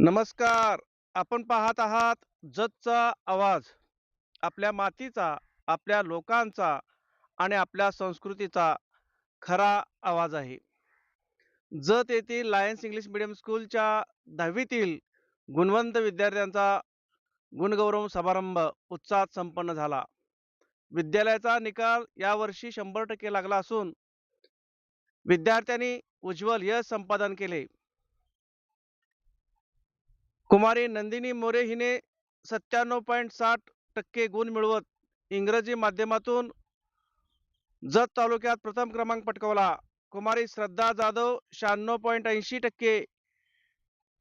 नमस्कार. आपण पाहत आहात जतचा आवाज. आपल्या मातीचा, आपल्या लोकांचा आणि आपल्या संस्कृतीचा खरा आवाज आहे. जत येथील लायन्स इंग्लिश मीडियम स्कूलच्या 10वीतील गुणवंत विद्यार्थ्यांचा गुणगौरव समारंभ उत्साहात संपन्न झाला. विद्यालयाचा निकाल यावर्षी 100% लागला असून विद्यार्थ्यांनी उज्ज्वल यश संपादन केले. कुमारी नंदिनी मोरे हिने 97.60% गुण मिळवत इंग्रजी माध्यमातून जत तालुक्यात प्रथम क्रमांक पटकावला. कुमारी श्रद्धा जाधव 96.80%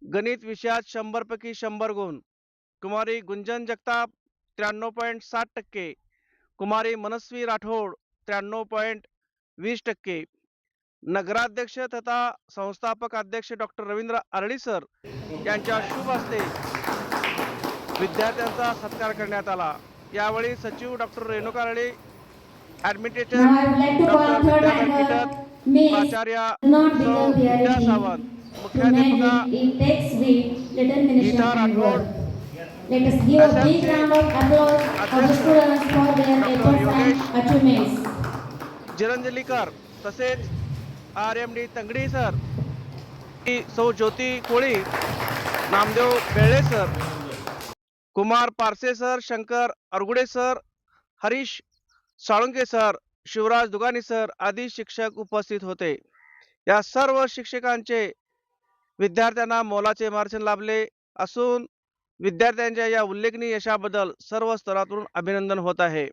गणित विषयात 100 पैकी 100 गुण. कुमारी गुंजन जगताप 93.60%. कुमारी मनस्वी राठोड 93.20%. नगराध्यक्ष तथा संस्थापक अध्यक्ष डॉक्टर रवींद्र आरळी सर यांच्या शुभ हस्ते विद्यार्थ्यांचा सत्कार करण्यात आला. यावेळी सचिव doctor Renuka Aarali, administrator Now I would like to call doctor third Vidyadhar member, कीटक, Miss प्राचार्य not सौ below Vidya theory Sawant, to मुख्याध्यापिका manage in text with determination Geeta and Rathod, work. Let us give a big SMC round of applause for the अध्यक्ष students for their doctor efforts Yogesh and achievements. Jiranjalikar, तसेच RMD Tangadi sir, सौ Jyoti Koli, Namdev Bele sir, Kumar Parse sir, Shankar Argude sir, Harish Salunke sir, Shivraj Dugani sir आदी शिक्षक उपस्थित होते. या सर्व शिक्षकांचे विद्यार्थ्यांना मोलाचे मार्गदर्शन लाभले असून विद्यार्थ्यांच्या या उल्लेखनीय यशाबद्दल सर्व स्तरातून अभिनंदन होत आहे.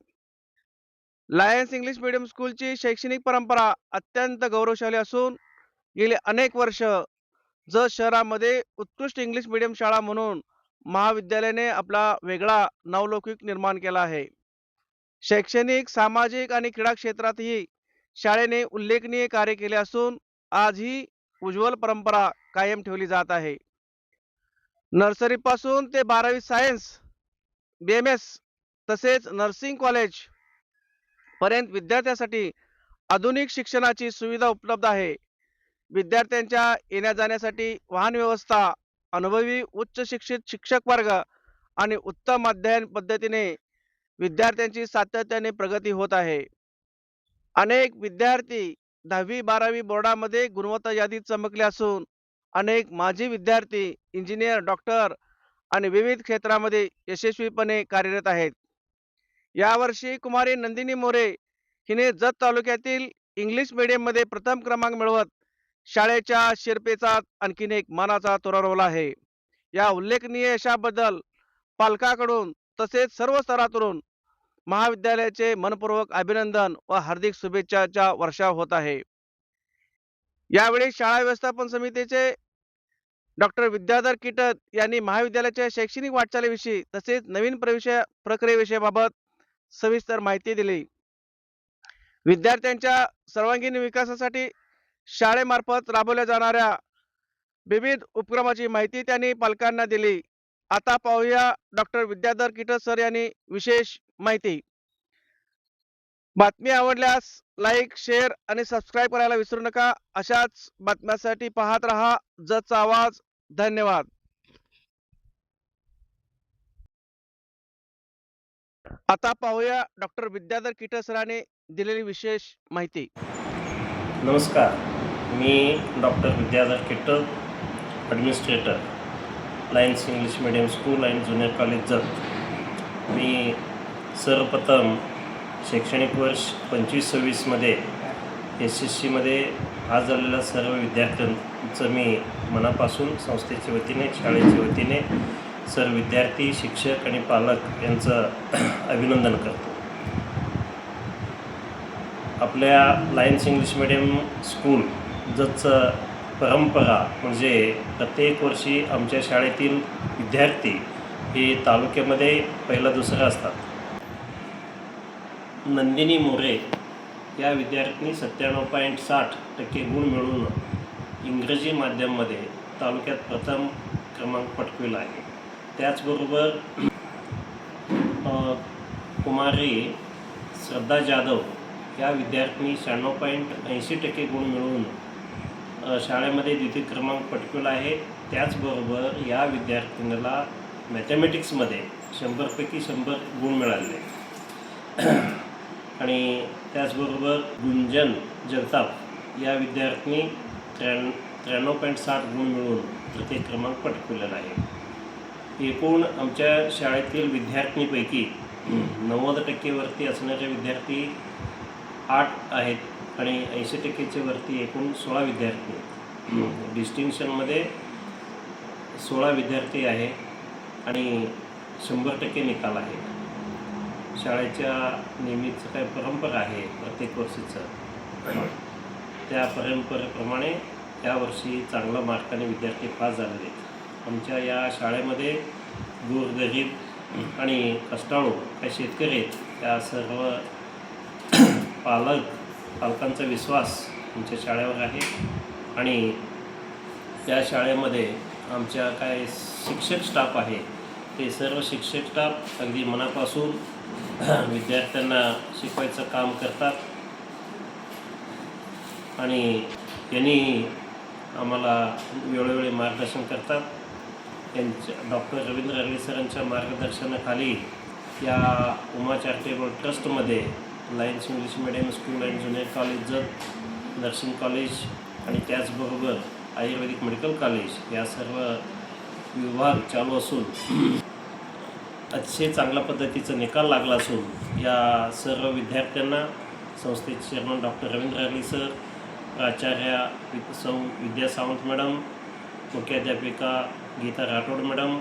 लायन्स इंग्लिश मीडियम स्कूलची शैक्षणिक परंपरा अत्यंत गौरवशाली असून गेली अनेक वर्ष जत शहरामध्ये उत्कृष्ट इंग्लिश मीडियम शाळा म्हणून महाविद्यालयाने आपला वेगळा नावलौकिक निर्माण केला आहे. शैक्षणिक, सामाजिक आणि क्रीडा क्षेत्रातही शाळेने उल्लेखनीय कार्य केले असून आज ही उज्ज्वल परंपरा कायम ठेवली जात आहे. नर्सरी पासून ते 12वी सायन्स, BMS तसेच नर्सिंग कॉलेज पर्यंत विद्यार्थ्यांसाठी आधुनिक शिक्षणाची सुविधा उपलब्ध आहे. विद्यार्थ्यांच्या येण्या जाण्यासाठी वाहन व्यवस्था, अनुभवी उच्च शिक्षित शिक्षक वर्ग आणि उत्तम अध्ययन पद्धतीने विद्यार्थ्यांची सातत्याने प्रगती होत आहे. अनेक विद्यार्थी 10वी-12वी बोर्डामध्ये गुणवत्ता यादीत चमकले असून अनेक माजी विद्यार्थी इंजिनियर, डॉक्टर आणि विविध क्षेत्रामध्ये यशस्वीपणे कार्यरत आहेत. यावर्षी कुमारी नंदिनी मोरे हिने जत तालुक्यातील इंग्लिश मीडियम मध्ये प्रथम क्रमांक मिळवत शाळेच्या शिरपेचा आणखीन एक मानाचा तुरा रोवला आहे. या उल्लेखनीय यशाबद्दल पालकांकडून तसेच सर्व स्तरातून महाविद्यालयाचे मनपूर्वक अभिनंदन व हार्दिक शुभेच्छाचा वर्षाव होत आहे. यावेळी शाळा व्यवस्थापन समितीचे डॉक्टर विद्याधर कीटक यांनी महाविद्यालयाच्या शैक्षणिक वाटचालीविषयी तसेच नवीन प्रक्रियेविषयीबाबत सविस्तर माहिती दिली. विद्यार्थ्यांच्या सर्वांगीण विकासासाठी शाळेमार्फत राबवल्या जाणाऱ्या विविध उपक्रमाची माहिती त्यांनी पालकांना दिली. आता पाहूया डॉक्टर विद्याधर कीटक सर यांनी विशेष माहिती. बातमी आवडल्यास लाईक, शेअर आणि सबस्क्राईब करायला विसरू नका. अशाच बातम्यांसाठी पाहत रहा जतचा आवाज. धन्यवाद. आता पाहूया डॉक्टर विद्याधर कीटक सरांनी दिलेली विशेष माहिती. नमस्कार, मी doctor Vidyadhar Kitak, administrator, Lions English medium school and junior college Jat. मी सर्वप्रथम शैक्षणिक वर्ष 25-26 मध्ये SSCमध्ये पास झालेल्या सर्व विद्यार्थ्यांचं मी मनापासून संस्थेच्या वतीने, शाळेच्या वतीने सर्व विद्यार्थी, शिक्षक आणि पालक यांचं अभिनंदन करतो. आपल्या लायन्स इंग्लिश मीडियम स्कूल जतचं परंपरा म्हणजे प्रत्येक वर्षी आमच्या शाळेतील विद्यार्थी हे तालुक्यामध्ये पहिला दुसरा असतात. नंदिनी मोरे या विद्यार्थ्यांनी 97.60% गुण मिळवून इंग्रजी माध्यममध्ये तालुक्यात प्रथम क्रमांक पटकविला आहे. त्याचबरोबर कुमारी श्रद्धा जाधव या विद्यार्थ्यांनी 96.80% गुण मिळवून शाळेमध्ये द्वितीय क्रमांक पटकविला आहे. त्याचबरोबर या विद्यार्थिनीला मॅथमॅटिक्समध्ये 100पैकी 100 गुण मिळाले. आणि त्याचबरोबर गुंजन जगताप या विद्यार्थ्यांनी 93.60 गुण मिळवून तृतीय क्रमांक पटकावलेला आहे. एकूण आमच्या शाळेतील विद्यार्थिनीपैकी 90% वरती असणारे विद्यार्थी 8 आहेत आणि 80% वरती एकूण 16 विद्यार्थी. डिस्टिंक्शनमध्ये 16 विद्यार्थी आहे आणि 100% निकाल आहे. शाळेच्या नेहमीचं काही परंपरा आहे प्रत्येक वर्षीचं, त्या परंपरेप्रमाणे यावर्षी चांगल्या मार्काने विद्यार्थी पास झालेले आहेत. आमच्या या शाळेमध्ये गोरगरीब आणि कष्टाळू काही शेतकरी आहेत, त्या सर्व पालकांचा विश्वास आमच्या शाळेवर आहे. आणि त्या शाळेमध्ये आमच्या काय शिक्षक स्टाफ आहे ते सर्व शिक्षक स्टाफ अगदी मनापासून विद्यार्थ्यांना शिकवायचं काम करतात. आणि यांनी आम्हाला वेळोवेळी मार्गदर्शन करतात. त्यांच्या डॉक्टर रवींद्र हरळे सरांच्या मार्गदर्शनाखाली या उमा चॅरिटेबल ट्रस्टमध्ये Lions English medium school and junior college Jat, nursing college आणि त्याचबरोबर आयुर्वेदिक मेडिकल कॉलेज या सर्व विभाग चालू असून अतिशय चांगल्या पद्धतीचा निकाल लागला असून या सर्व विद्यार्थ्यांना संस्थेचे chairman doctor Ravindra Harale sir, प्राचार्या विद्या सावंत मॅडम, मुख्याध्यापिका गीता राठोड मॅडम,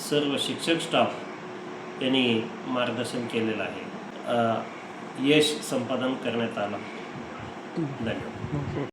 सर्व शिक्षक स्टाफ यांनी मार्गदर्शन केलेलं आहे. यश संपादन करण्यात आलं. धन्यवाद.